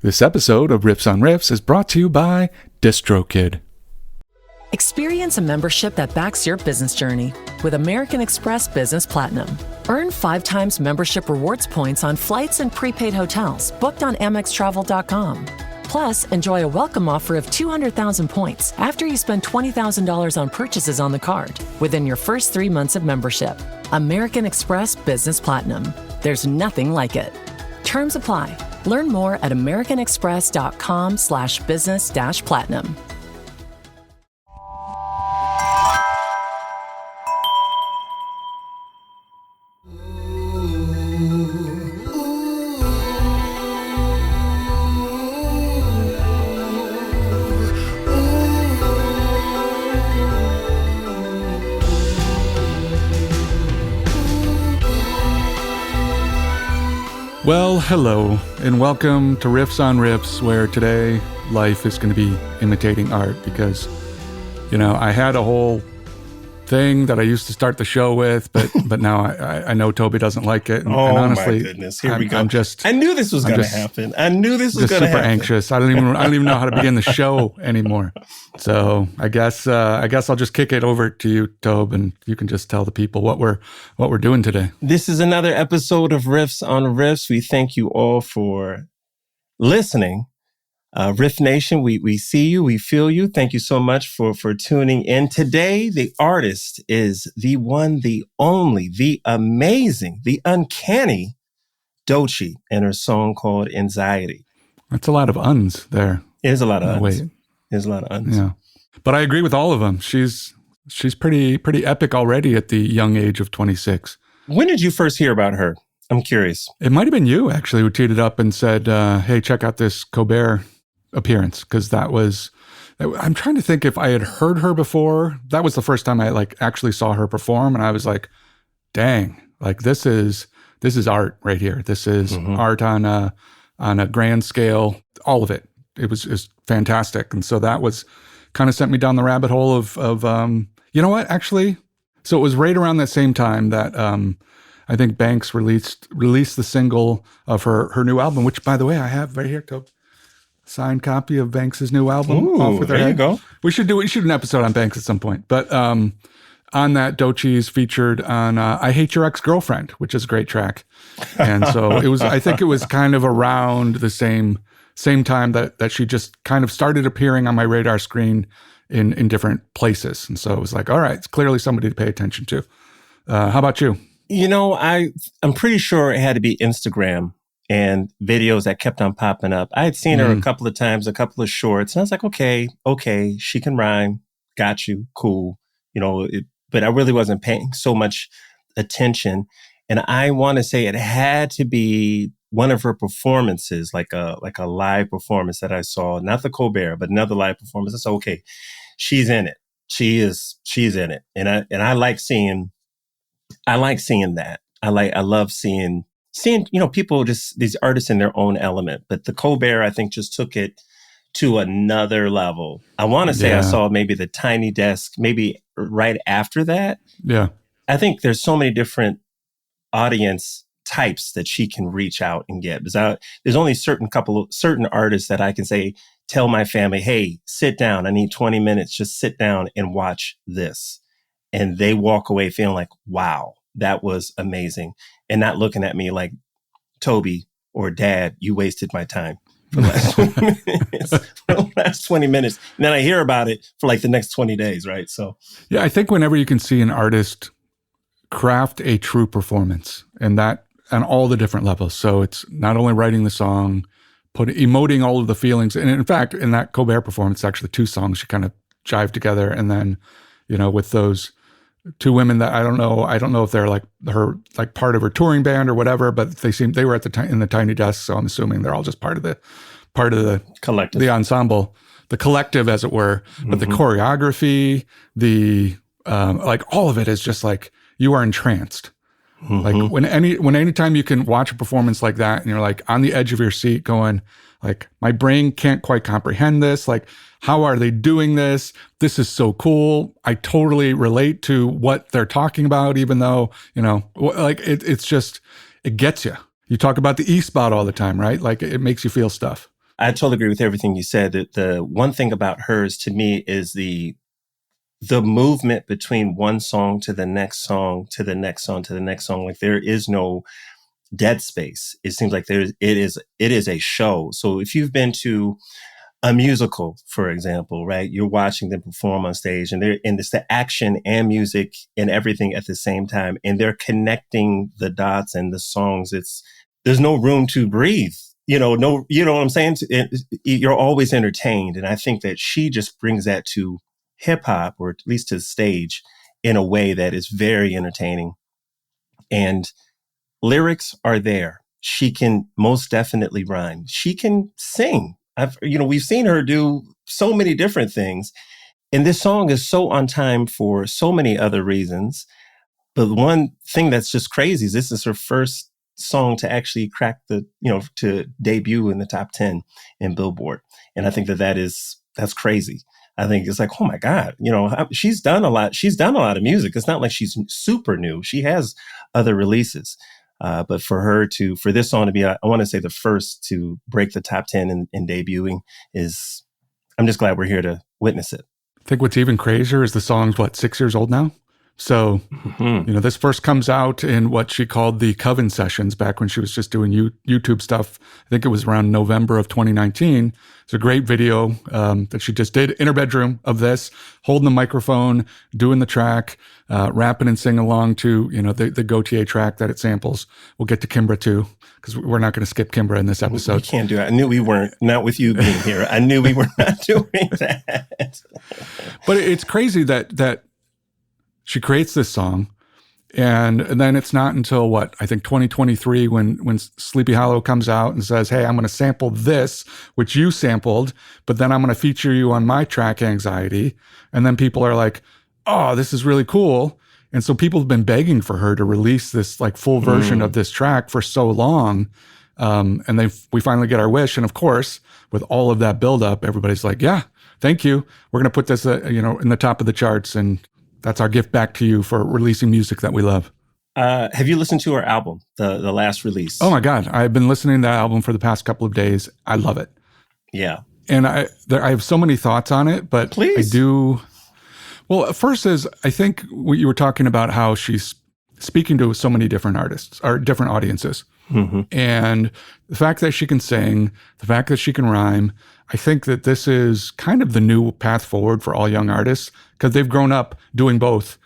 This episode of Riffs on Riffs is brought to you by DistroKid. Experience a membership that backs your business journey with American Express Business Platinum. Earn 5 times membership rewards points on flights and prepaid hotels booked on AmexTravel.com. Plus, enjoy a welcome offer of 200,000 points after you spend $20,000 on purchases on the card within your first 3 months of membership. American Express Business Platinum. There's nothing like it. Terms apply. Learn more at americanexpress.com/business-platinum. Well, hello, and welcome to Riffs on Riffs, where today life is going to be imitating art because, I had a whole thing that I used to start the show with, but now I know Toby doesn't like it. And honestly, my goodness, here we go. I knew this was going to happen. I knew this was going to happen. Super anxious. I don't even know how to begin the show anymore. So I guess I'll just kick it over to you, Toby, and you can just tell the people what we're doing today. This is another episode of Riffs on Riffs. We thank you all for listening. Riff Nation, we see you, we feel you. Thank you so much for tuning in. Today, the artist is the one, the only, the amazing, the uncanny Doechii and her song called Anxiety. That's a lot of uns there. It is a lot of uns. Wait. There's a lot of uns. Yeah. But I agree with all of them. She's pretty epic already at the young age of 26. When did you first hear about her? I'm curious. It might have been you, actually, who tweeted up and said, hey, check out this Colbert appearance, because I'm trying to think if I had heard her before. That was the first time I actually saw her perform, and I was like, dang, this is art right here. This is art on a grand scale, all of it. It was fantastic. And so that was kind of sent me down the rabbit hole of you know what, actually? So it was right around that same time that I think Banks released the single of her new album, which, by the way, I have right here, Toby. Signed copy of Banks' new album. Ooh, Off with there head. You go. We should do an episode on Banks at some point. But on that, Doechii's featured on I Hate Your Ex-Girlfriend, which is a great track. And so I think it was kind of around the same time that she just kind of started appearing on my radar screen in different places. And so it was like, all right, it's clearly somebody to pay attention to. How about you? I'm pretty sure it had to be Instagram and videos that kept on popping up. I had seen her a couple of times, a couple of shorts, and I was like, okay, she can rhyme. Got you. Cool. But I really wasn't paying so much attention. And I want to say it had to be one of her performances, like a live performance that I saw, not the Colbert, but another live performance. I said, okay, she's in it. She's in it. And I like seeing that. I love seeing, people, just these artists in their own element. But the Colbert, I think, just took it to another level. I want to say I saw maybe the Tiny Desk, maybe right after that. Yeah. I think there's so many different audience types that she can reach out and get. Because there's only certain artists that I can say, tell my family, hey, sit down. I need 20 minutes. Just sit down and watch this. And they walk away feeling like, wow, that was amazing. And not looking at me like, Toby or Dad, you wasted my time for the last 20 minutes. And then I hear about it for the next 20 days, right? So yeah, I think whenever you can see an artist craft a true performance, and that on all the different levels. So it's not only writing the song, emoting all of the feelings. And in fact, in that Colbert performance, actually 2 songs she kind of jive together. And then, with those 2 women that I don't know if they're her part of her touring band or whatever, but they were at in the Tiny Desk, so I'm assuming they're all just part of the collective, the ensemble, the collective, as it were. But the choreography, the all of it is just you are entranced. Anytime you can watch a performance like that and you're on the edge of your seat going my brain can't quite comprehend this. How are they doing this? This is so cool. I totally relate to what they're talking about, even though, it's just, it gets you. You talk about the E spot all the time, right? It makes you feel stuff. I totally agree with everything you said. That the one thing about hers to me is the movement between one song to the next song to the next song to the next song. Like there is no dead space. It seems like it is a show. So if you've been to a musical, for example, right, you're watching them perform on stage, and it's the action and music and everything at the same time, and they're connecting the dots and the songs. There's no room to breathe. No, you know what I'm saying? You're always entertained. And I think that she just brings that to hip hop, or at least to the stage, in a way that is very entertaining. And lyrics are there. She can most definitely rhyme. She can sing. We've seen her do so many different things. And this song is so on time for so many other reasons. But one thing that's just crazy is this is her first song to actually crack to debut in the top 10 in Billboard. And I think that's crazy. I think it's like, oh my God, she's done a lot. She's done a lot of music. It's not like she's super new. She has other releases. But for this song to be, I want to say, the first to break the top 10 in debuting I'm just glad we're here to witness it. I think what's even crazier is the song's 6 years old now. So, this first comes out in what she called the Coven sessions back when she was just doing YouTube stuff. I think it was around November of 2019. It's a great video that she just did in her bedroom of this, holding the microphone, doing the track, rapping and singing along to, the Doechii track that it samples. We'll get to Kimbra too, because we're not going to skip Kimbra in this episode. We can't do it. I knew we weren't, not with you being here. I knew we were not doing that. But it's crazy that she creates this song, and then it's not until I think 2023 when Sleepy Hollow comes out and says, hey, I'm going to sample this, which you sampled, but then I'm going to feature you on my track Anxiety. And then people are like, oh, this is really cool. And so people have been begging for her to release this full version of this track for so long. And then we finally get our wish. And of course, with all of that buildup, everybody's like, yeah, thank you. We're going to put this, in the top of the charts, and that's our gift back to you for releasing music that we love. Have you listened to her album, the last release? Oh my God. I've been listening to that album for the past couple of days. I love it. Yeah. And I have so many thoughts on it, but Please. I do. Well, first is, I think what you were talking about, how she's speaking to so many different artists or different audiences. Mm-hmm. And the fact that she can sing, the fact that she can rhyme, I think that this is kind of the new path forward for all young artists, because they've grown up doing both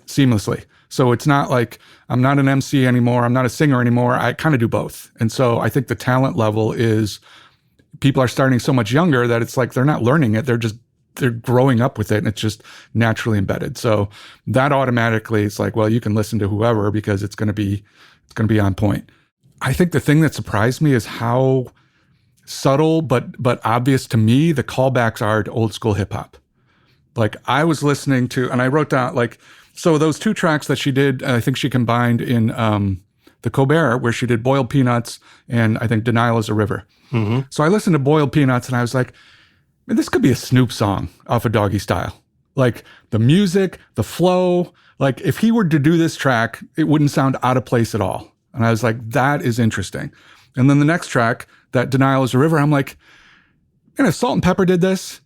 seamlessly. So it's not like I'm not an MC anymore, I'm not a singer anymore, I kind of do both. And so I think the talent level is, people are starting so much younger that it's like they're not learning it, they're growing up with it, and it's just naturally embedded. So that automatically, it's like, well, you can listen to whoever because it's going to be on point. I think the thing that surprised me is how subtle but obvious to me the callbacks are to old school hip hop. Like I was listening to, and I wrote down so those two tracks that she did, I think she combined in the Colbert, where she did Boiled Peanuts and I think Denial is a River. Mm-hmm. So I listened to Boiled Peanuts and I was like, man, this could be a Snoop song off of Doggy Style. Like the music, the flow, like if he were to do this track, it wouldn't sound out of place at all. And I was like, that is interesting. And then the next track, that Denial is a River, I'm like, man, if Salt and Pepper did this,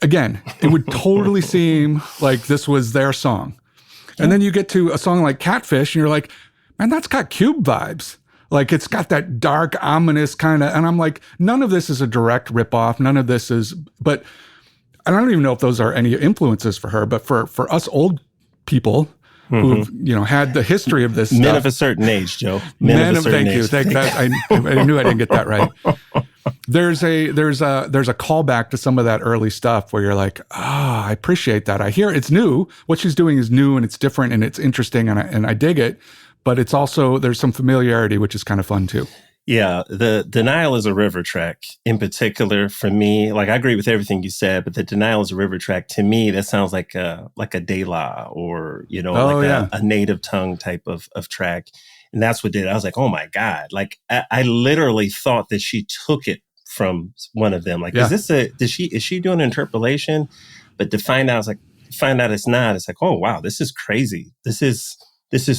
again, it would totally seem like this was their song. Yeah. And then you get to a song like Catfish and you're like, man, that's got Cube vibes. Like it's got that dark, ominous kind of, and I'm like, none of this is a direct ripoff. None of this is, but I don't even know if those are any influences for her, but for us old people who've, had the history of this Men stuff. of a certain age, Joe. Men of a certain age. Thank you. I knew I didn't get that right. There's a callback to some of that early stuff where you're like, I appreciate that. I hear it's new. What she's doing is new and it's different and it's interesting and I dig it. But it's also, there's some familiarity, which is kind of fun too. Yeah, the Denial is a River track in particular for me, like I agree with everything you said, but the Denial is a River track, to me, that sounds like a De La or, a native tongue type of track. And that's what did it. I was like, oh my God. Like I literally thought that she took it from one of them. Like, is she doing an interpolation? But to find out it's not, it's like, oh wow, this is crazy. This is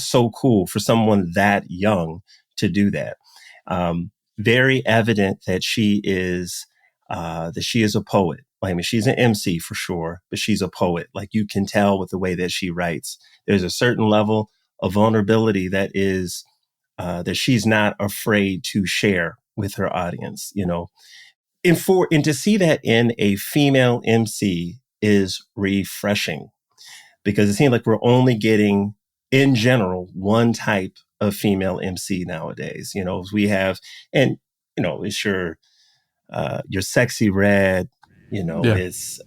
so cool for someone that young to do that. very evident that she is a poet. I mean, she's an MC for sure, but she's a poet. Like, you can tell with the way that she writes. There's a certain level of vulnerability that is that she's not afraid to share with her audience, you know. And to see that in a female MC is refreshing, because it seems like we're only getting, in general, one type of female MC nowadays. You know, we have, and you know, it's your Sexy Red, you know, it's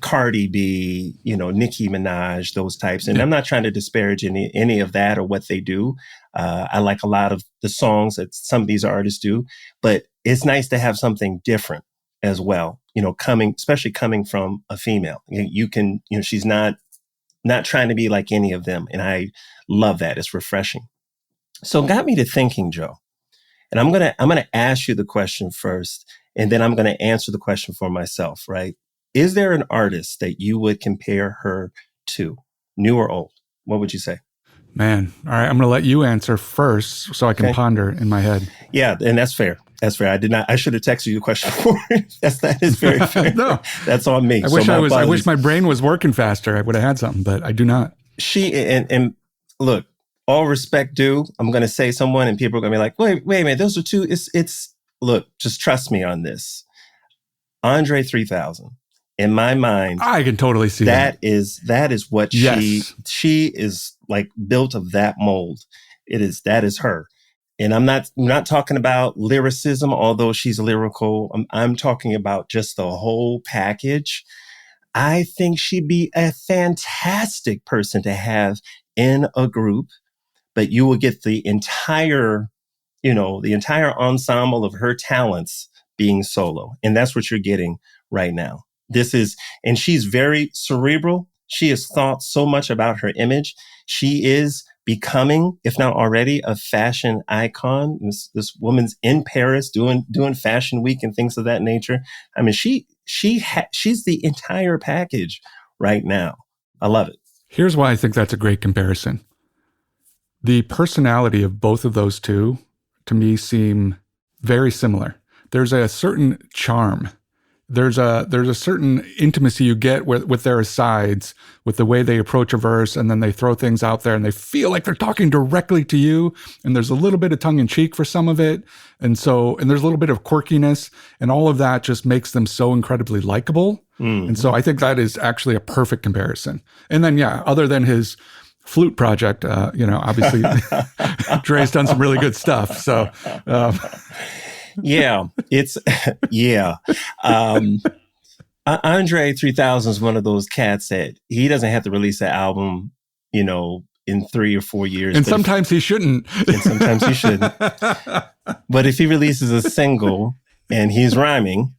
Cardi B, you know, Nicki Minaj, those types. And I'm not trying to disparage any of that or what they do. I like a lot of the songs that some of these artists do, but it's nice to have something different as well, you know, especially coming from a female. You can, you know, she's not trying to be like any of them. And I love that. It's refreshing. So it got me to thinking, Joe, and I'm going to ask you the question first, and then I'm going to answer the question for myself, right? Is there an artist that you would compare her to, new or old? What would you say? Man, all right, I'm going to let you answer first so I can ponder in my head. Yeah, and that's fair. That's fair. I should have texted you the question for it. That is very fair. No, that's on me. I wish my brain was working faster. I would have had something, but I do not. And look, all respect due, I'm going to say someone and people are going to be like, wait a minute, those are two. Look, just trust me on this. Andre 3000. In my mind, I can totally see that. That is what she is, like, built of that mold. That is her. And I'm not talking about lyricism, although she's lyrical. I'm talking about just the whole package. I think she'd be a fantastic person to have in a group, but you will get the entire ensemble of her talents being solo. And that's what you're getting right now. And she's very cerebral. She has thought so much about her image. She is becoming, if not already, a fashion icon. This woman's in Paris doing fashion week and things of that nature. I mean, she's the entire package right now. I love it. Here's why I think that's a great comparison. The personality of both of those two, to me, seem very similar. There's a certain charm. There's a certain intimacy you get with their asides, with the way they approach a verse, and then they throw things out there and they feel like they're talking directly to you. And there's a little bit of tongue in cheek for some of it. And there's a little bit of quirkiness, and all of that just makes them so incredibly likable. Mm. And so I think that is actually a perfect comparison. And then, other than his flute project, obviously Dre's done some really good stuff. So, Andre 3000 is one of those cats that he doesn't have to release an album, you know, in 3 or 4 years. And sometimes he shouldn't. But if he releases a single and he's rhyming,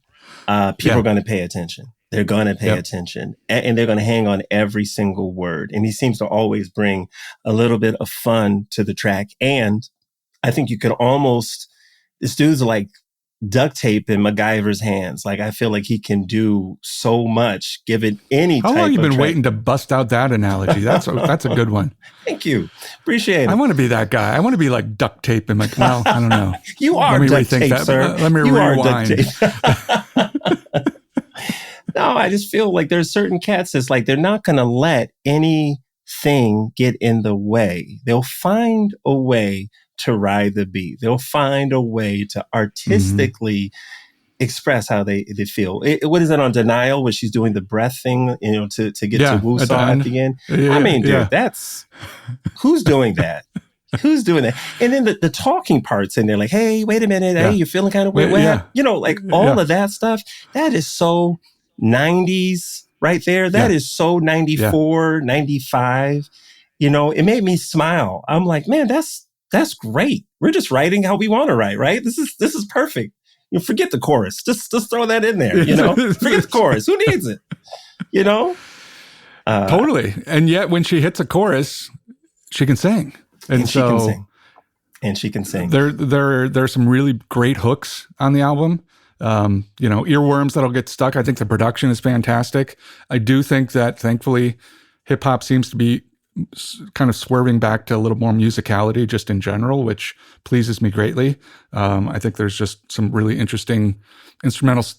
people are going to pay attention. They're going to pay attention, and they're going to hang on every single word. And he seems to always bring a little bit of fun to the track. And I think you could this dude's like duct tape in MacGyver's hands. Like, I feel like he can do so much given any type of How long have you been track. waiting to bust out that analogy? That's a good one. Thank you. Appreciate it. I want to be that guy. I want to be like duct tape in well, I don't know. You are duct tape, sir. Let me rewind. Are duct tape. No, I just feel like there's certain cats that's like, they're not going to let anything get in the way. They'll find a way to ride the beat. They'll find a way to artistically express how they feel. What is it on Denial, where she's doing the breath thing, you know, to get to Woo Song at the end? I mean, dude, who's doing that? Who's doing that? And then the talking parts in there, like, hey, wait a minute, hey, you're feeling kind of weird. You know, like all of that stuff, that is so 90s right there. That is so 94, 95. You know, it made me smile. I'm like, man, that's great. We're just writing how we want to write, right? This is perfect. You know, forget the chorus. Just throw that in there, you know? Forget the chorus. Who needs it? You know? Totally. And yet when she hits a chorus, she can sing. And she can sing. There's some really great hooks on the album. Earworms that'll get stuck. I think the production is fantastic. I do think that, thankfully, hip hop seems to be kind of swerving back to a little more musicality just in general, which pleases me greatly. I think there's just some really interesting instruments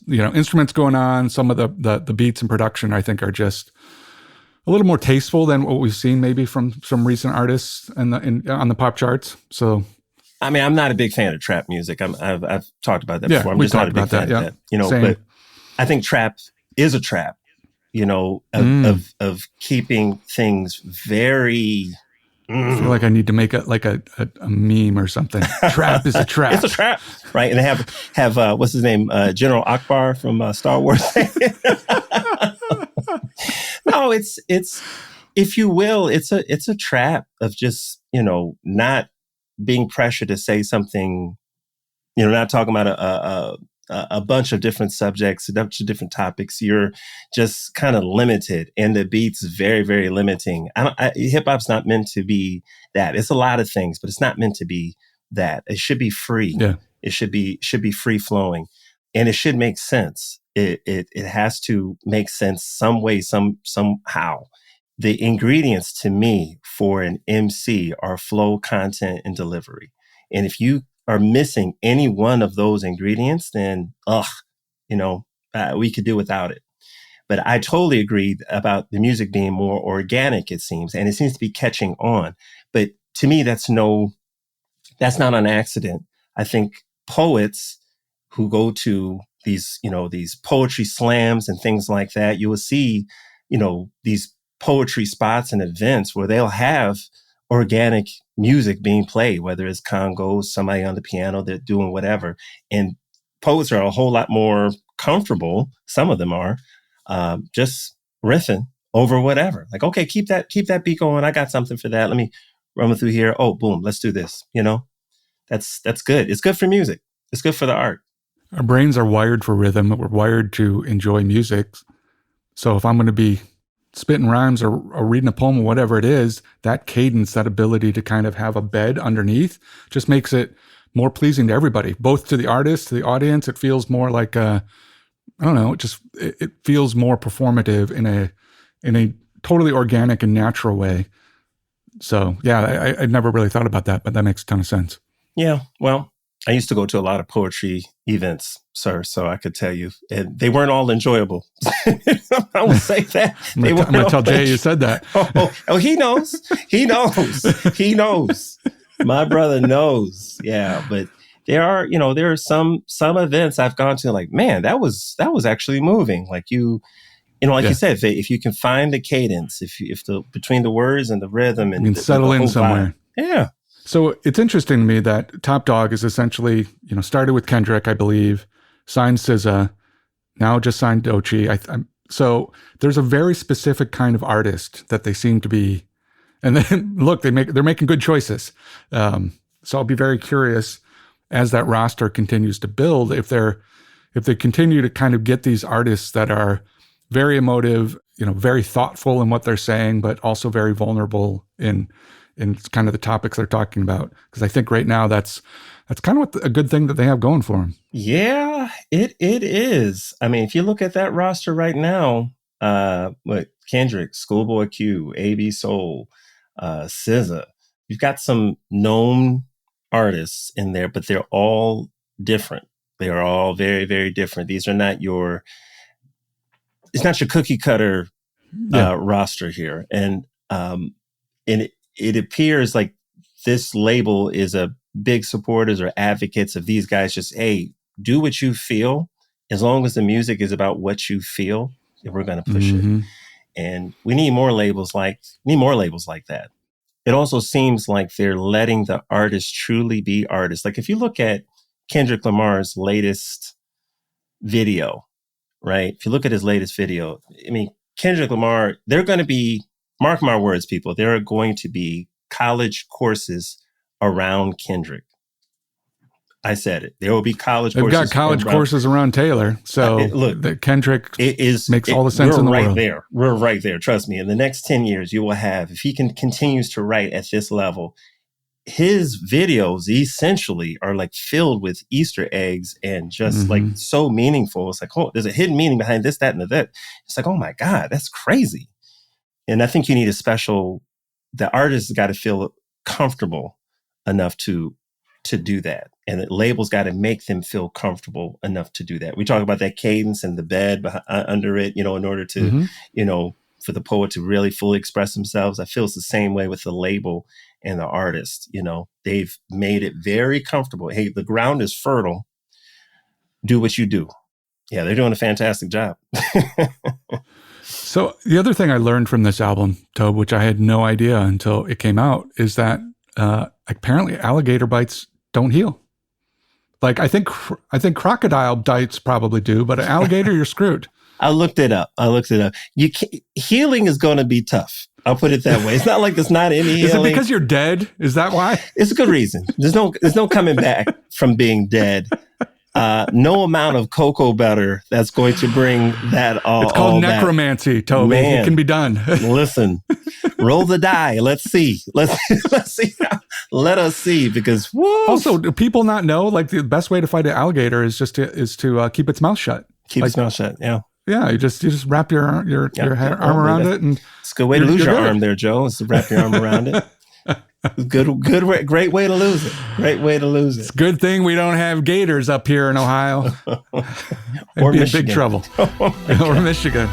going on. Some of the beats and production, I think, are just a little more tasteful than what we've seen maybe from some recent artists on the pop charts. So, I mean, I'm not a big fan of trap music. I've talked about that before. I'm we just not a talked big about fan that. of that. Same. But I think trap is a trap. Of keeping things very. I feel like I need to make a meme or something. Trap is a trap. It's a trap, right? And they have what's his name, General Akbar from Star Wars. No, it's if you will, it's a trap of just not being pressured to say something. Not talking about a bunch of different subjects, a bunch of different topics. You're just kind of limited, and the beat's very, very limiting. Hip hop's not meant to be that. It's a lot of things, but it's not meant to be that. It should be free. Yeah. It should be free flowing, and it should make sense. It has to make sense some way, somehow. The ingredients to me for an MC are flow, content, and delivery. And if you are missing any one of those ingredients, then, we could do without it. But I totally agree about the music being more organic, it seems, and it seems to be catching on. But to me, that's not an accident. I think poets who go to these poetry slams and things like that, you will see, these poetry spots and events where they'll have organic music being played, whether it's congos, somebody on the piano, they're doing whatever. And poets are a whole lot more comfortable, some of them are, just riffing over whatever. Like, okay, keep that beat going. I got something for that. Let me run through here. Oh, boom, let's do this. That's good. It's good for music. It's good for the art. Our brains are wired for rhythm. We're wired to enjoy music. So if I'm going to be spitting rhymes or reading a poem or whatever it is, that cadence, that ability to kind of have a bed underneath just makes it more pleasing to everybody, both to the artist, to the audience. It feels more like it feels more performative in a totally organic and natural way. So yeah, I never really thought about that, but that makes a ton of sense. Yeah. Well, I used to go to a lot of poetry events, sir, so I could tell you, and they weren't all enjoyable. I will say that. I'm going to tell Jay you said that. Oh, he knows. He knows. My brother knows. Yeah, but there are some events I've gone to, like, man, that was actually moving. Like you said, if you can find the cadence, between the words and the rhythm, and you can settle in somewhere. Vibe. Yeah. So it's interesting to me that Top Dawg is essentially, started with Kendrick, I believe, signed SZA, now just signed Doechii. So there's a very specific kind of artist that they seem to be, and then look, they're making good choices. So I'll be very curious as that roster continues to build, if they continue to kind of get these artists that are very emotive, very thoughtful in what they're saying, but also very vulnerable in kind of the topics they're talking about. Because I think right now that's kind of a good thing that they have going for them. Yeah, it is. I mean, if you look at that roster right now, Kendrick, Schoolboy Q, AB Soul, SZA, you've got some known artists in there, but they're all different. They are all very, very different. These are not it's not your cookie cutter roster here. And it appears like this label is a big supporters or advocates of these guys. Just, hey, do what you feel. As long as the music is about what you feel, we're going to push it. And we need more labels like that. It also seems like they're letting the artists truly be artists. Like if you look at Kendrick Lamar's latest video, right? If you look at his latest video, I mean, Kendrick Lamar, they're going to be, mark my words, people, there are going to be college courses around Kendrick. I said it. There will be college courses. They've got college courses around Taylor. So look, Kendrick makes all the sense in the world. We're right there. Trust me. In the next 10 years, you will have, if he continues to write at this level, his videos essentially are like filled with Easter eggs and just like so meaningful. It's like, oh, there's a hidden meaning behind this, that, and that. It's like, oh my God, that's crazy. And I think you need a special the artist has got to feel comfortable enough to do that. And the label's got to make them feel comfortable enough to do that. We talk about that cadence and the bed under it, in order to, for the poet to really fully express themselves. I feel it's the same way with the label and the artist. They've made it very comfortable. Hey, the ground is fertile. Do what you do. Yeah, they're doing a fantastic job. So the other thing I learned from this album, Toby, which I had no idea until it came out, is that apparently alligator bites don't heal. Like I think crocodile bites probably do, but an alligator, you're screwed. I looked it up. Healing is going to be tough. I'll put it that way. It's not like there's not any healing. Is it because you're dead? Is that why? It's a good reason. There's no coming back from being dead. No amount of cocoa butter that's going to bring that all. It's called necromancy, Toby. Man, it can be done. Listen, roll the die. Let's see. Let's see. Let us see, because woo. Also, do people not know like the best way to fight an alligator is just to keep its mouth shut? Keep its mouth shut. Yeah. Yeah, you just wrap your arm around it, and it's a good way to lose your arm there, Joe. Is to wrap your arm around it. Great way to lose it. Great way to lose it. It's a good thing we don't have gators up here in Ohio. Or be Michigan. in big trouble. Or Michigan.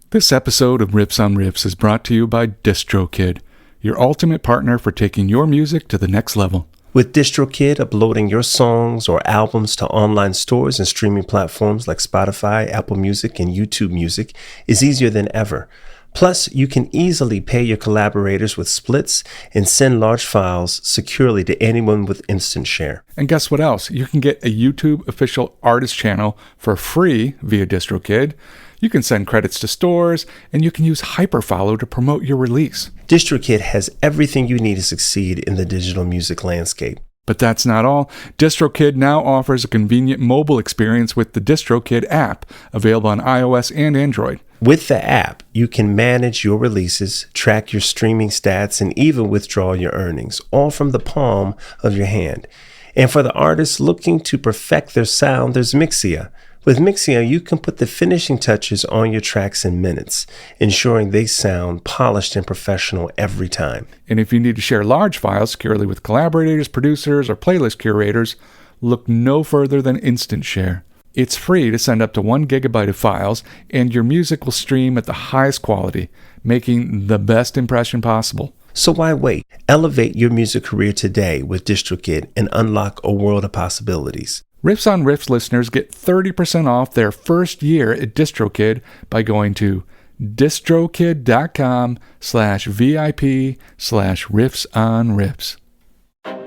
This episode of Riffs on Riffs is brought to you by DistroKid, your ultimate partner for taking your music to the next level. With DistroKid, uploading your songs or albums to online stores and streaming platforms like Spotify, Apple Music, and YouTube Music is easier than ever. Plus, you can easily pay your collaborators with splits and send large files securely to anyone with Instant Share. And guess what else? You can get a YouTube official artist channel for free via DistroKid. You can send credits to stores, and you can use Hyperfollow to promote your release. DistroKid has everything you need to succeed in the digital music landscape. But that's not all. DistroKid now offers a convenient mobile experience with the DistroKid app, available on iOS and Android. With the app, you can manage your releases, track your streaming stats, and even withdraw your earnings, all from the palm of your hand. And for the artists looking to perfect their sound, there's Mixia. With Mixia, you can put the finishing touches on your tracks in minutes, ensuring they sound polished and professional every time. And if you need to share large files securely with collaborators, producers, or playlist curators, look no further than Instant Share. It's free to send up to 1 gigabyte of files, and your music will stream at the highest quality, making the best impression possible. So why wait? Elevate your music career today with DistroKid and unlock a world of possibilities. Riffs on Riffs listeners get 30% off their first year at DistroKid by going to distrokid.com/VIP/riffsonriffs.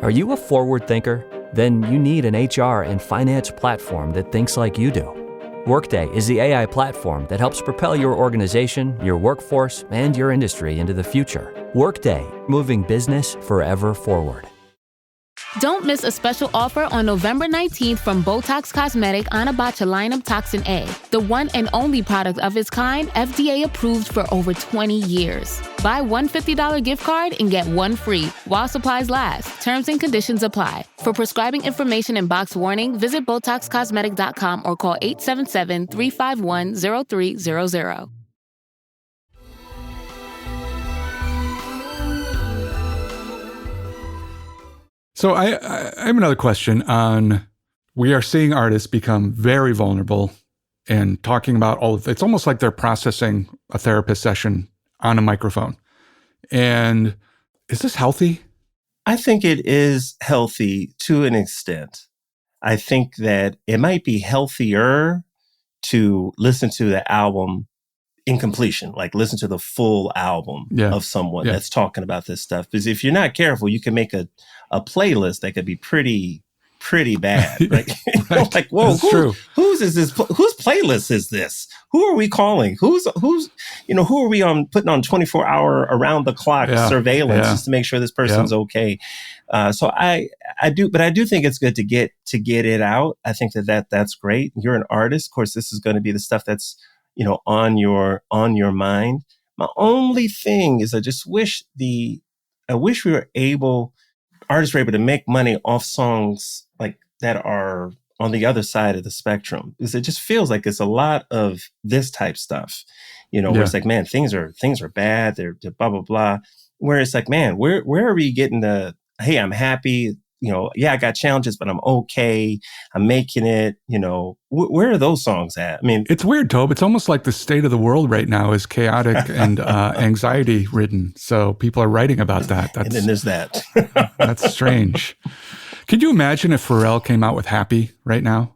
Are you a forward thinker? Then you need an HR and finance platform that thinks like you do. Workday is the AI platform that helps propel your organization, your workforce, and your industry into the future. Workday, moving business forever forward. Don't miss a special offer on November 19th from Botox Cosmetic on Botulinum Toxin A, the one and only product of its kind FDA approved for over 20 years. Buy one $50 gift card and get one free while supplies last. Terms and conditions apply. For prescribing information and box warning, visit BotoxCosmetic.com or call 877-351-0300. So I have another question on, we are seeing artists become very vulnerable and talking about it's almost like they're processing a therapist session on a microphone. And is this healthy? I think it is healthy to an extent. I think that it might be healthier to listen to the album in completion, like listen to the full album of someone that's talking about this stuff. Because if you're not careful, you can make a playlist that could be pretty bad. Right? Right. Like, whoa, whose playlist is this? Who are we calling? Who's who are we putting on 24-hour around the clock surveillance just to make sure this person's okay? So I do think it's good to get it out. I think that's great. You're an artist. Of course, this is going to be the stuff that's on your mind. My only thing is I wish artists were able to make money off songs like that are on the other side of the spectrum, because it just feels like it's a lot of this type stuff, where it's like, man, things are bad. They're blah, blah, blah. Where it's like, man, where are we getting the, hey, I'm happy. Yeah, I got challenges, but I'm okay. I'm making it, where are those songs at? I mean, it's weird, Tobe. It's almost like the state of the world right now is chaotic and anxiety ridden. So people are writing about that. And then there's that. That's strange. Could you imagine if Pharrell came out with Happy right now?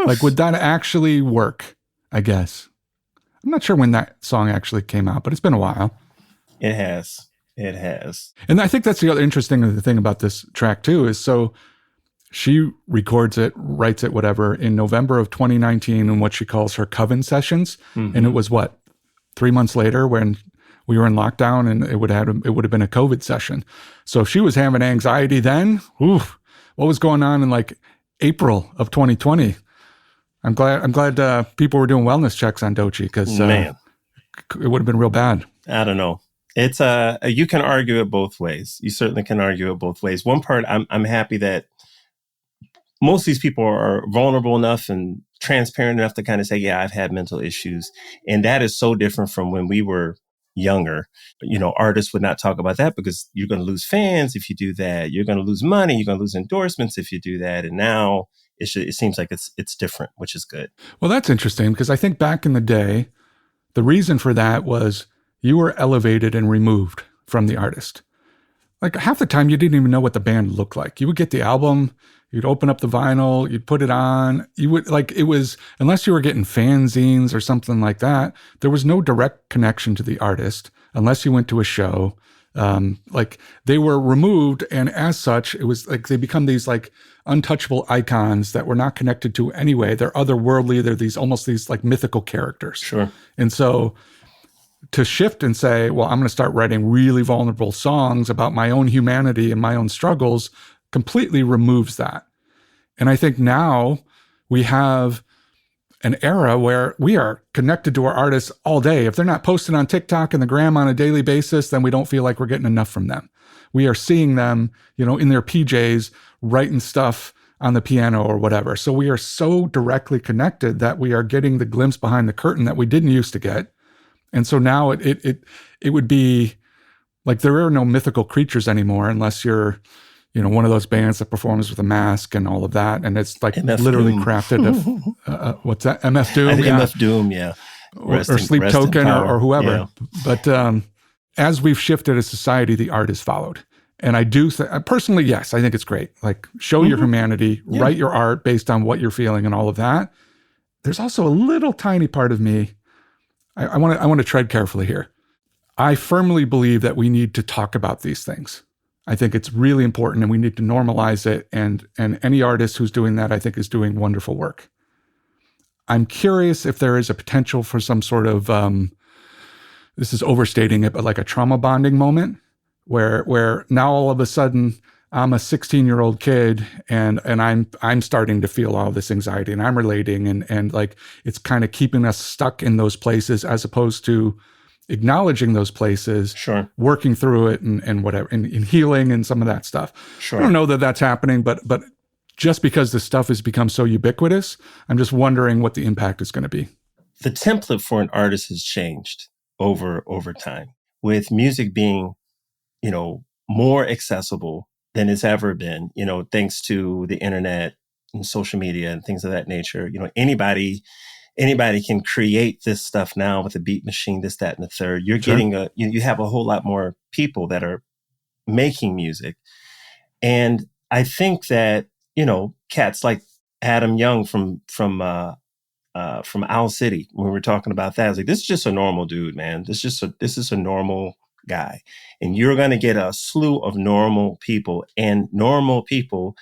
Like, would that actually work? I guess. I'm not sure when that song actually came out, but it's been a while. It has. It has. And I think that's the other interesting thing about this track too, is so she records it, writes it, whatever, in November of 2019 in what she calls her Coven sessions. Mm-hmm. And it was 3 months later when we were in lockdown, and it would have been a COVID session. So if she was having anxiety then, what was going on in like April of 2020? I'm glad people were doing wellness checks on Doechii, because it would have been real bad. I don't know. It's you can argue it both ways. You certainly can argue it both ways. One part, I'm happy that most of these people are vulnerable enough and transparent enough to kind of say, yeah, I've had mental issues. And that is so different from when we were younger. Artists would not talk about that because you're going to lose fans if you do that. You're going to lose money. You're going to lose endorsements if you do that. And now it seems like it's different, which is good. Well, that's interesting, because I think back in the day, the reason for that was you were elevated and removed from the artist. Like half the time you didn't even know what the band looked like. You would get the album, you'd open up the vinyl, you'd put it on. You would it was, unless you were getting fanzines or something like that, there was no direct connection to the artist unless you went to a show. They were removed. And as such, it was like they become these like untouchable icons that we're not connected to anyway. They're otherworldly. They're almost these like mythical characters. Sure. And so to shift and say, well, I'm going to start writing really vulnerable songs about my own humanity and my own struggles completely removes that. And I think now we have an era where we are connected to our artists all day. If they're not posted on TikTok and the gram on a daily basis, then we don't feel like we're getting enough from them. We are seeing them, in their PJs, writing stuff on the piano or whatever. So we are so directly connected that we are getting the glimpse behind the curtain that we didn't used to get. And so now it would be like there are no mythical creatures anymore unless you're, one of those bands that performs with a mask and all of that. And it's like MF literally Doom. Crafted. What's that? MF Doom? I think Yeah. MF Doom, yeah. Or Sleep Token or whoever. Yeah. But as we've shifted as society, the art has followed. And I do personally, yes, I think it's great. Like show your humanity, write your art based on what you're feeling and all of that. There's also a little tiny part of me. I want to tread carefully here. I firmly believe that we need to talk about these things. I think it's really important and we need to normalize it. And any artist who's doing that, I think, is doing wonderful work. I'm curious if there is a potential for some sort of, this is overstating it, but like a trauma bonding moment where now all of a sudden I'm a 16-year-old kid and I'm starting to feel all this anxiety and I'm relating and like it's kind of keeping us stuck in those places as opposed to acknowledging those places, sure, working through it and whatever, and healing and some of that stuff. Sure. I don't know that that's happening, but just because this stuff has become so ubiquitous, I'm just wondering what the impact is going to be. The template for an artist has changed over time, with music being, more accessible than it's ever been, thanks to the internet and social media and things of that nature. Anybody can create this stuff now with a beat machine, this, that, and the third. You're Sure. getting you have a whole lot more people that are making music. And I think that, cats like Adam Young from Owl City, when we were talking about that, I was like, this is just a normal dude, man. This is a normal guy. And you're going to get a slew of normal people, and normal people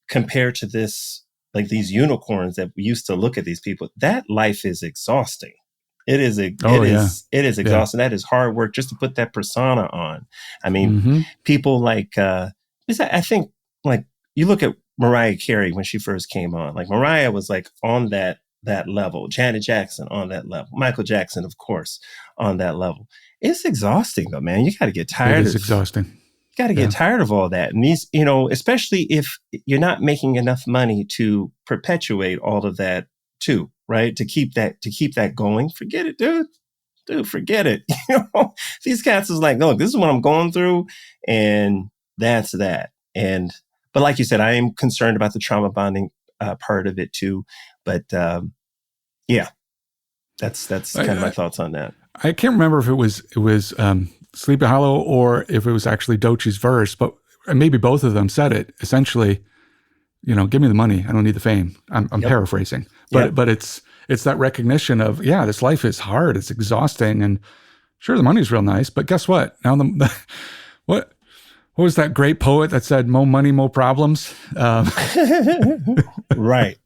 compared to this, like these unicorns that we used to look at these people, that life is exhausting. It is exhausting. Yeah. That is hard work just to put that persona on. I mean, people like, I think like you look at Mariah Carey when she first came on, like Mariah was like on that level, Janet Jackson on that level, Michael Jackson, of course, on that level. It's exhausting though, man. You got to get tired. It is exhausting. got to get tired of all that. And these, especially if you're not making enough money to perpetuate all of that too, right? To keep that going, forget it, dude. Dude, forget it. These cats is like, look, this is what I'm going through, and that's that. But like you said, I am concerned about the trauma bonding part of it too. But yeah, that's kind of my thoughts on that. I can't remember if it was Sleepy Hollow or if it was actually Doechii's verse, but maybe both of them said it. Essentially, give me the money. I don't need the fame. I'm paraphrasing, but it's that recognition of, this life is hard. It's exhausting. And sure, the money's real nice, but guess what? Now what was that great poet that said, "Mo money, mo problems"? Right.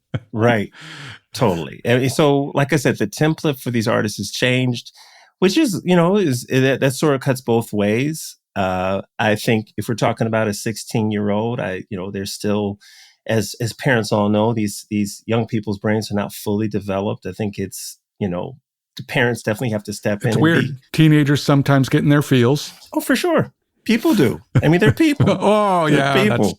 Totally. And so, like I said, the template for these artists has changed, which is that sort of cuts both ways. I think if we're talking about a 16-year-old, they're still, as parents all know, these young people's brains are not fully developed. I think it's, the parents definitely have to step in. It's weird. Teenagers sometimes get in their feels. Oh, for sure. People do. I mean, they're people. Oh, yeah. They're people.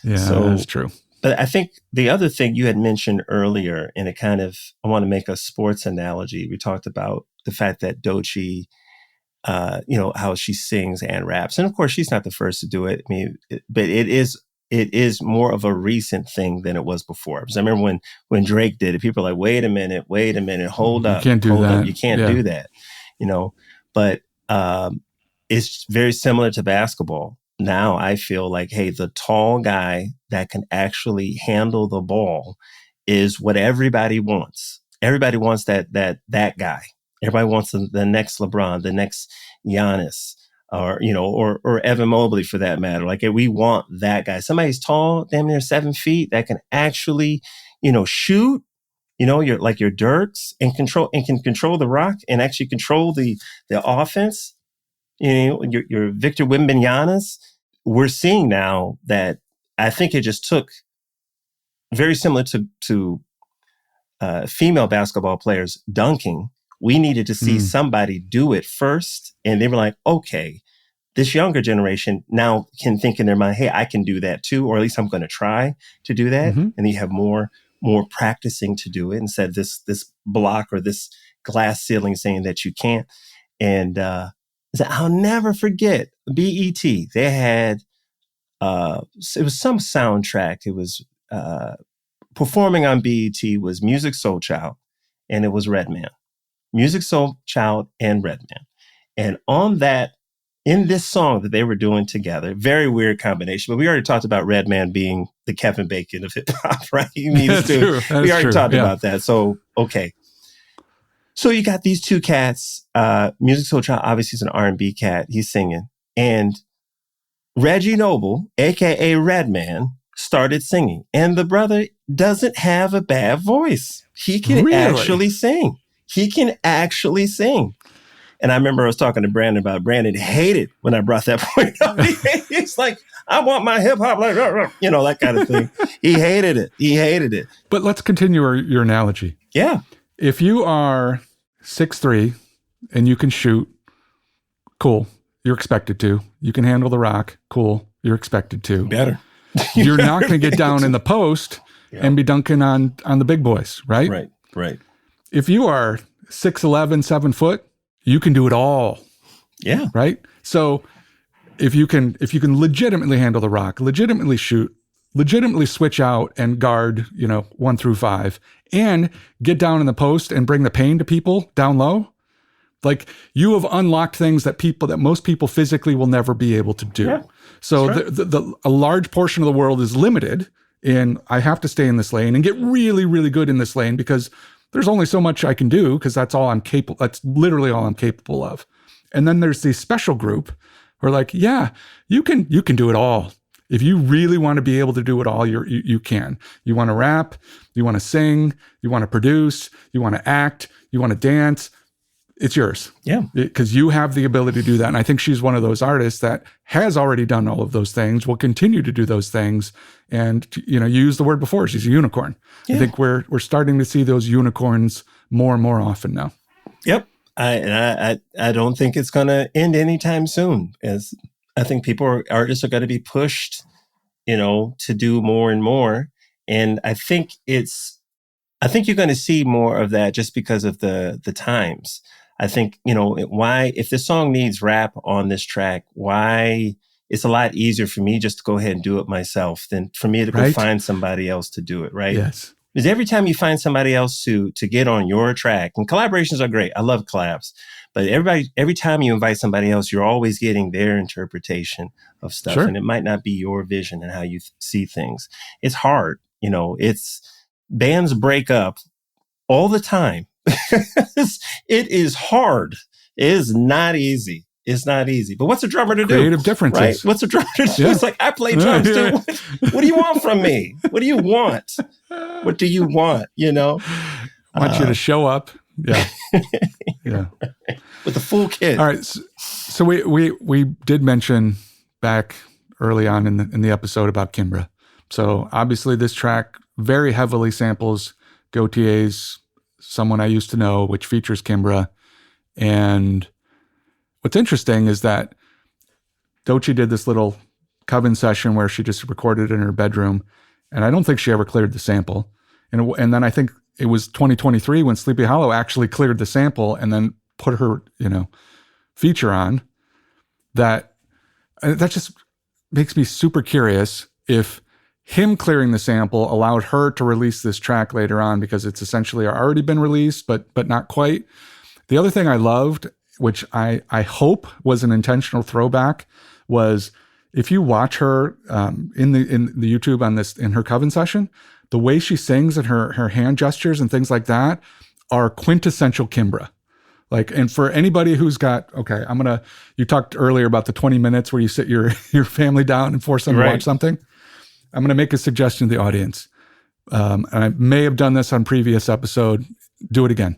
That's true. But I think the other thing you had mentioned earlier, and I want to make a sports analogy. We talked about the fact that Doechii, how she sings and raps. And of course, she's not the first to do it. I mean, but it is more of a recent thing than it was before. Because I remember when Drake did it, people were like, wait a minute, hold up. You can't do that. You can't do that, But it's very similar to basketball. Now I feel like, hey, the tall guy that can actually handle the ball is what everybody wants. Everybody wants that guy. Everybody wants the next LeBron, the next Giannis, or Evan Mobley for that matter. Like, we want that guy. Somebody's tall, damn near 7 feet, that can actually, shoot. You're like your Dirks and can control the rock and actually control the offense. Your Victor Wembanyama's. We're seeing now that I think it just took, very similar to female basketball players dunking. We needed to see somebody do it first. And they were like, okay, this younger generation now can think in their mind, hey, I can do that too, or at least I'm going to try to do that. Mm-hmm. And you have more practicing to do it instead of this block or this glass ceiling saying that you can't. And I'll never forget BET. They had, it was some soundtrack. It was performing on BET was Music Soul Child, and it was Redman. Music Soul Child and Redman. And on that, in this song that they were doing together, very weird combination, but we already talked about Redman being the Kevin Bacon of hip hop, right? We already talked about that. So, okay. So you got these two cats. Music Soul Child obviously is an R&B cat. He's singing. And Reggie Noble, a.k.a. Redman, started singing. And the brother doesn't have a bad voice. He can actually sing. And I remember I was talking to Brandon about Brandon hated when I brought that point up. He's like, I want my hip hop, like, that kind of thing. He hated it. But let's continue your analogy. Yeah. If you are 6'3" and you can shoot, cool. You're expected to. You can handle the rock, cool. You're expected to. Better. You're not going to get down in the post and be dunking on the big boys, right? Right. If you are 6'11", 7 foot, you can do it all. Yeah. Right? So if you can legitimately handle the rock, legitimately shoot, legitimately switch out and guard, 1 through 5, and get down in the post and bring the pain to people down low, like, you have unlocked things that most people physically will never be able to do. Yeah, so right. A large portion of the world is limited in, I have to stay in this lane and get really, really good in this lane because there's only so much I can do because that's literally all I'm capable of. And then there's the special group who are like, yeah, you can do it all. If you really want to be able to do it all, you can. You want to rap, you want to sing, you want to produce, you want to act, you want to dance. It's yours. Yeah. Because you have the ability to do that. And I think she's one of those artists that has already done all of those things, will continue to do those things. And, you used the word before, she's a unicorn. Yeah. I think we're starting to see those unicorns more and more often now. Yep. I don't think it's going to end anytime soon. As I think artists are going to be pushed, to do more and more. And I think you're going to see more of that just because of the times. I think, why, if this song needs rap on this track, why it's a lot easier for me just to go ahead and do it myself than for me to go find somebody else to do it. Right. Yes. Because every time you find somebody else to get on your track, and collaborations are great. I love collabs, but every time you invite somebody else, you're always getting their interpretation of stuff. Sure. And it might not be your vision and how you see things. It's hard. Bands break up all the time. It is hard. It is not easy. It's not easy. But what's a drummer to do? Creative differences. Right? What's a drummer to do? Yeah. It's like, I play drums too. What do you want from me? What do you want? What do you want? I want you to show up. Yeah. Yeah. With the full kit. All right. So we did mention back early on in the episode about Kimbra. So obviously this track very heavily samples Doechii's Someone I Used to Know, which features Kimbra. And what's interesting is that Doechii did this little coven session where she just recorded in her bedroom, and I don't think she ever cleared the sample. And then I think it was 2023 when Sleepy Hollow actually cleared the sample and then put her, feature on. That just makes me super curious if him clearing the sample allowed her to release this track later on, because it's essentially already been released, but not quite. The other thing I loved, which I hope was an intentional throwback, was if you watch her in the YouTube on this, in her coven session, the way she sings and her hand gestures and things like that are quintessential Kimbra. And for anybody who's got, you talked earlier about the 20 minutes where you sit your family down and force them to watch something. I'm going to make a suggestion to the audience. And I may have done this on previous episode. Do it again.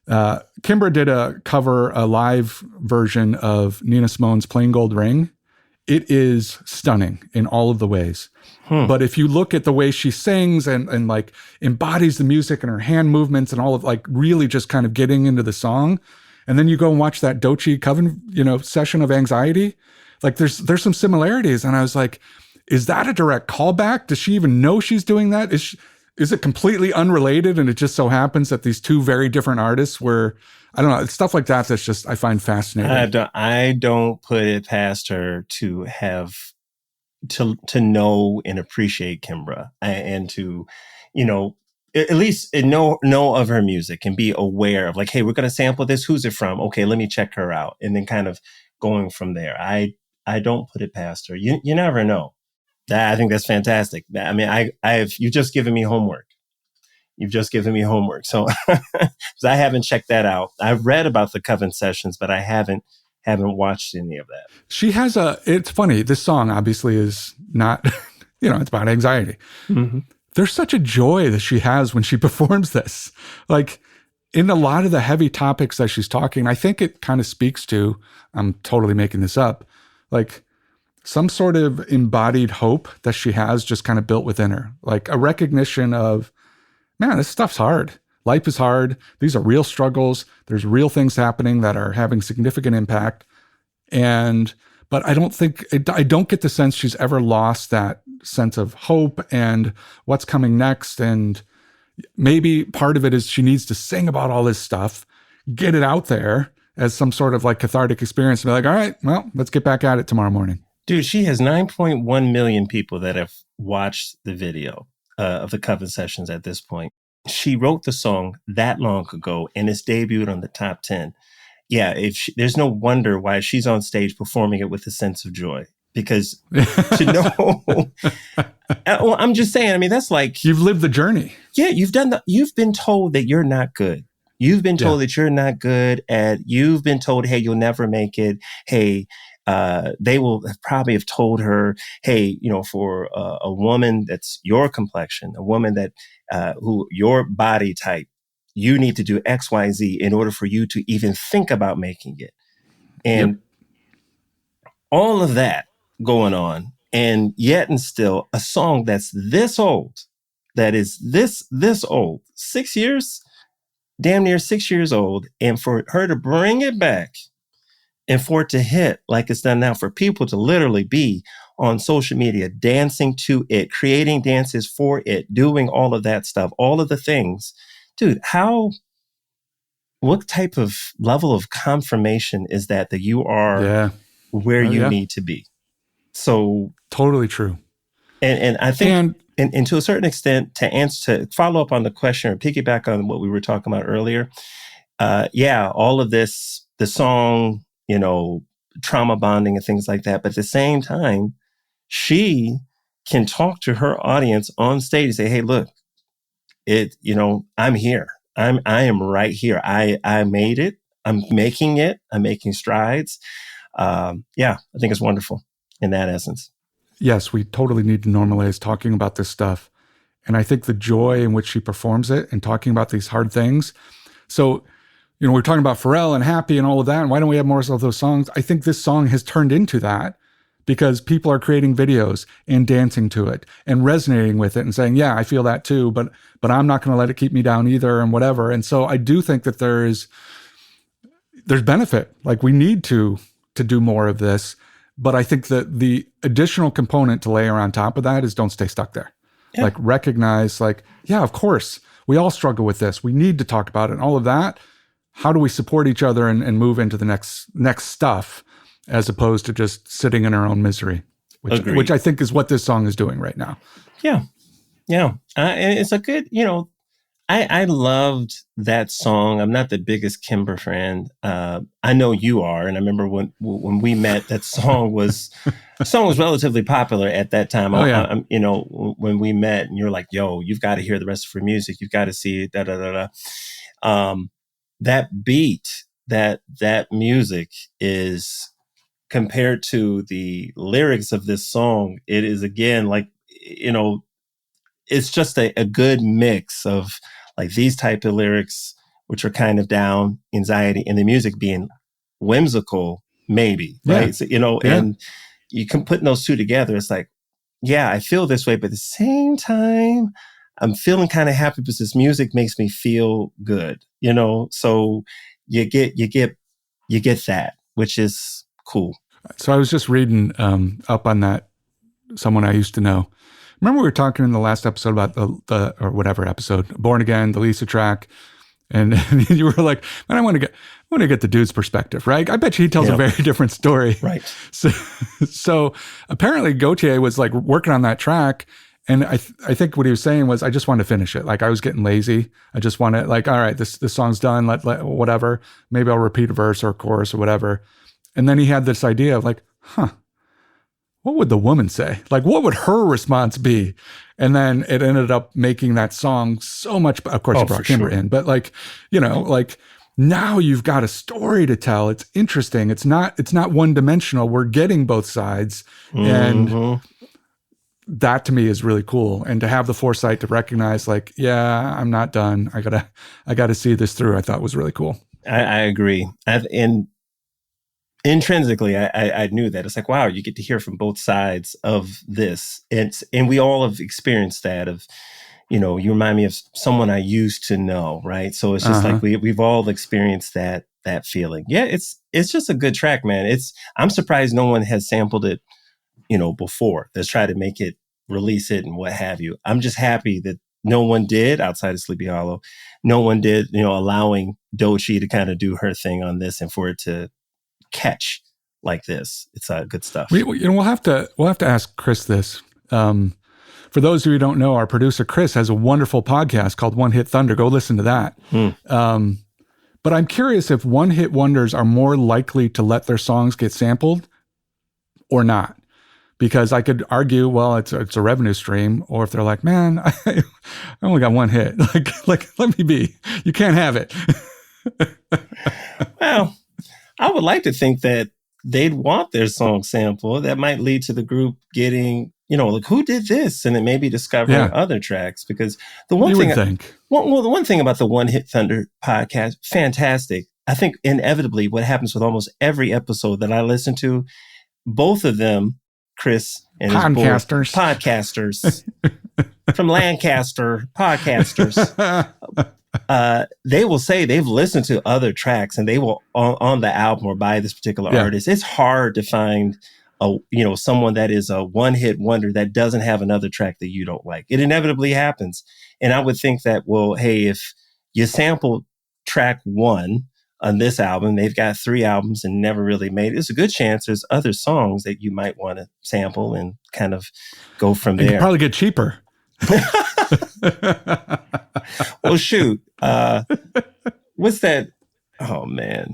Kimbra did a live version of Nina Simone's Plain Gold Ring. It is stunning in all of the ways. But if you look at the way she sings and embodies the music and her hand movements and all of really just kind of getting into the song, and then you go and watch that Doechii coven, session of Anxiety, there's some similarities. And I was like, is that a direct callback? Does she even know she's doing that? Is it completely unrelated? And it just so happens that these two very different artists were, I don't know, it's stuff like that that's just, I find fascinating. I don't put it past her to have, to know and appreciate Kimbra and to, at least know of her music and be aware of hey, we're going to sample this. Who's it from? Okay, let me check her out. And then kind of going from there. I don't put it past her. You never know. I think that's fantastic. I mean, you've just given me homework. So I haven't checked that out. I've read about the coven sessions, but I haven't watched any of that. She has it's funny. This song obviously is not, it's about anxiety. Mm-hmm. There's such a joy that she has when she performs this. In a lot of the heavy topics that she's talking, I think it kind of speaks to, I'm totally making this up, some sort of embodied hope that she has just kind of built within her. A recognition of, man, this stuff's hard. Life is hard. These are real struggles. There's real things happening that are having significant impact. But I don't get the sense she's ever lost that sense of hope and what's coming next. And maybe part of it is she needs to sing about all this stuff, get it out there as some sort of cathartic experience and be all right, well, let's get back at it tomorrow morning. Dude, she has 9.1 million people that have watched the video of the coven sessions at this point. She wrote the song that long ago and it's debuted on the top 10. Yeah, there's no wonder why she's on stage performing it with a sense of joy. Because to know, well, I'm just saying, I mean, that's you've lived the journey. Yeah, you've been told that you're not good. You've been told that you're not good you've been told, hey, you'll never make it. Hey, they will probably have told her, hey, for a woman that's your complexion, a woman that who your body type, you need to do X, Y, Z in order for you to even think about making it. And all of that going on. And yet and still a song that's this old, that is this old, 6 years, damn near 6 years old. And for her to bring it back And for it to hit like it's done now, for people to literally be on social media, dancing to it, creating dances for it, doing all of that stuff, all of the things, dude, what type of level of confirmation is that you are where you need to be? So totally true. And I think, and to a certain extent, to follow up on the question or piggyback on what we were talking about earlier, all of this, the song, trauma bonding and things like that. But at the same time, she can talk to her audience on stage and say, hey, look, I'm here. I am right here. I made it. I'm making it. I'm making strides. I think it's wonderful in that essence. Yes, we totally need to normalize talking about this stuff. And I think the joy in which she performs it and talking about these hard things. So, we're talking about Pharrell and Happy and all of that. And why don't we have more of those songs? I think this song has turned into that because people are creating videos and dancing to it and resonating with it and saying, yeah, I feel that too, but I'm not going to let it keep me down either and whatever. And so I do think that there's benefit. Like we need to do more of this. But I think that the additional component to layer on top of that is don't stay stuck there. Yeah. Like recognize of course, we all struggle with this. We need to talk about it and all of that. How do we support each other and move into the next stuff as opposed to just sitting in our own misery, which I think is what this song is doing right now. Yeah. Yeah. And it's a good, I loved that song. I'm not the biggest Kimber fan. I know you are. And I remember when we met, that song was relatively popular at that time. Oh, yeah. When we met and you're like, yo, you've got to hear the rest of her music. You've got to see it, da, da, da, da. That beat, that music is compared to the lyrics of this song. It is again, it's just a good mix of like these type of lyrics, which are kind of down, anxiety, and the music being whimsical, maybe, right? So, and you can put those two together. It's like, yeah, I feel this way, but at the same time, I'm feeling kind of happy because this music makes me feel good, so you get that, which is cool. So I was just reading up on that, someone I used to know. Remember we were talking in the last episode about the or whatever episode, Born Again, the Lisa track, and you were like, man, I want to get the dude's perspective, right? I bet you he tells a very different story, right? So apparently Doechii was like working on that track. And I think what he was saying was, I just wanted to finish it. Like I was getting lazy. I just want to all right, this song's done. Let whatever. Maybe I'll repeat a verse or a chorus or whatever. And then he had this idea of what would the woman say? Like, what would her response be? And then it ended up making that song so much. Of course, he brought Kimber in, but now you've got a story to tell. It's interesting. It's not one dimensional. We're getting both sides, and that to me is really cool. And to have the foresight to recognize, I'm not done. I gotta see this through. I thought was really cool. I agree. And intrinsically, I knew that. It's like, wow, you get to hear from both sides of this. And we all have experienced that of, you remind me of someone I used to know, right? So it's just like we've all experienced that feeling. Yeah, it's just a good track, man. I'm surprised no one has sampled it, before. That's tried to make it, release it and what have you. I'm just happy that no one did outside of Sleepy Hollow. No one did, allowing Doechii to kind of do her thing on this and for it to catch like this. It's good stuff. We'll have to ask Chris this. For those of you who don't know, our producer Chris has a wonderful podcast called One Hit Thunder. Go listen to that. But I'm curious if one hit wonders are more likely to let their songs get sampled or not. Because I could argue, well, it's a revenue stream, or if they're like, man, I only got one hit. Like let me be. You can't have it. Well, I would like to think that they'd want their song sampled. That might lead to the group getting, who did this? And then maybe discovering other tracks. Because the one thing, the one thing about the One Hit Thunder podcast, fantastic. I think inevitably what happens with almost every episode that I listen to, both of them, Chris and his podcasters from Lancaster, podcasters. they will say they've listened to other tracks and they will on the album or by this particular artist. It's hard to find someone that is a one-hit wonder that doesn't have another track that you don't like. It inevitably happens. And I would think that, well, hey, if you sample track 1 on this album, they've got 3 albums and never really made it. There's a good chance there's other songs that you might want to sample and kind of go from there. You probably get cheaper. Well, shoot. What's that? Oh, man.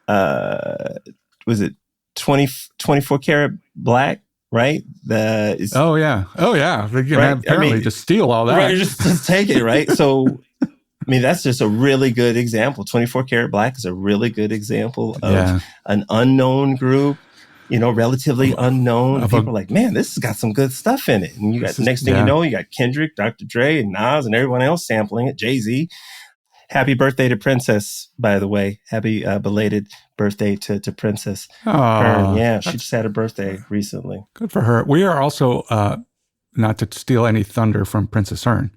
Was it 24 karat black? Right? Oh, yeah. You can apparently just steal all that. Right, just take it, right? So, I mean, that's just a really good example. 24 karat black is a really good example of an unknown group, relatively unknown. People are like, man, this has got some good stuff in it. And you got next thing you know, you got Kendrick, Dr. Dre, and Nas, and everyone else sampling it. Jay-Z. Happy birthday to Princess, by the way. Happy belated birthday to Princess. Oh, yeah, she just had a birthday recently. Good for her. We are also, not to steal any thunder from Princess Hearn,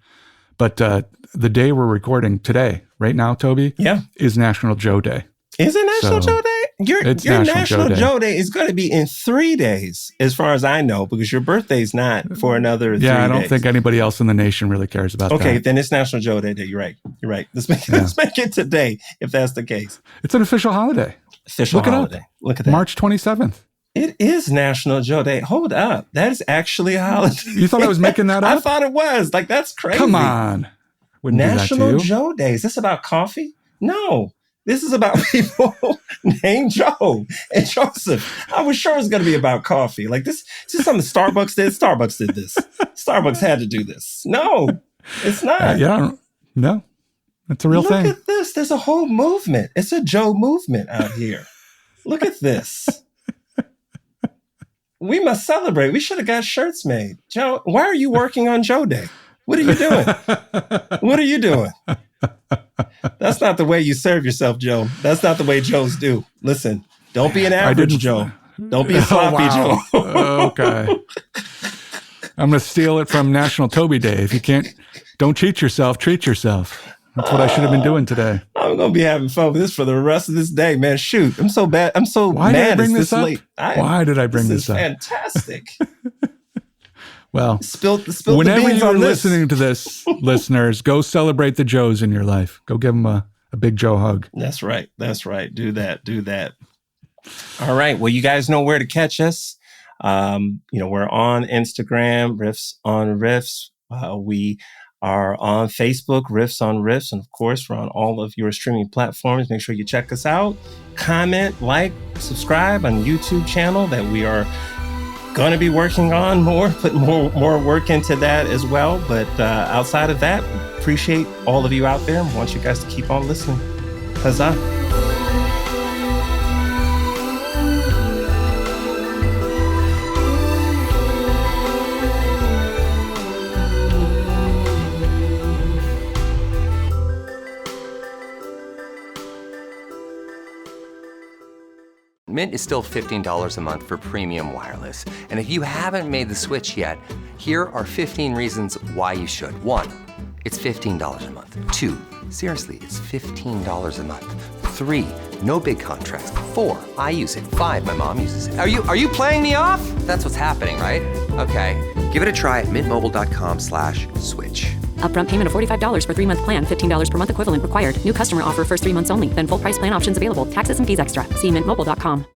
but the day we're recording today, right now, Toby, is National Joe Day. Is it National Joe Day? Your National Joe Day is going to be in 3 days, as far as I know, because your birthday's not for another 3 days. Yeah, I don't think anybody else in the nation really cares about that. Okay, then it's National Joe Day. You're right. Let's make it today, if that's the case. It's an official holiday. Look holiday. Look at that. March 27th. It is National Joe Day. Hold up. That is actually a holiday. You thought I was making that up? I thought it was. Like, that's crazy. Come on. Wouldn't National Joe Day. Is this about coffee? No. This is about people named Joe and Joseph. I was sure it was going to be about coffee. Like, this is something Starbucks did. Starbucks did this. Starbucks had to do this. No, it's not. No, it's a real thing. Look at this. There's a whole movement. It's a Joe movement out here. Look at this. We must celebrate. We should have got shirts made. Joe, why are you working on Joe Day? What are you doing? What are you doing? That's not the way you serve yourself, Joe. That's not the way Joes do. Listen, don't be an average Joe. Don't be a sloppy Joe. Okay. I'm going to steal it from National Toby Day. If you can't, don't cheat yourself, treat yourself. That's what I should have been doing today. I'm going to be having fun with this for the rest of this day, man. Shoot, I'm so bad. I'm so Why mad did I bring it's this this up? late. Why did I bring this up? Fantastic. Well, spill whenever the beans you're on this. listening to this, listeners, go celebrate the Joes in your life. Go give them a big Joe hug. That's right. Do that. All right. Well, you guys know where to catch us. We're on Instagram, Riffs on Riffs. We are on Facebook, Riffs on Riffs. And of course, we're on all of your streaming platforms. Make sure you check us out. Comment, like, subscribe on the YouTube channel that we are going to be working on more, put more work into that as well. But outside of that, appreciate all of you out there and want you guys to keep on listening. Huzzah. Mint is still $15 a month for premium wireless. And if you haven't made the switch yet, here are 15 reasons why you should. 1, it's $15 a month. 2, seriously, it's $15 a month. 3, no big contracts. 4, I use it. 5, my mom uses it. Are you playing me off? That's what's happening, right? Okay, give it a try at mintmobile.com/switch. Upfront payment of $45 for 3-month plan, $15 per month equivalent required. New customer offer first 3 months only. Then full price plan options available. Taxes and fees extra. See mintmobile.com.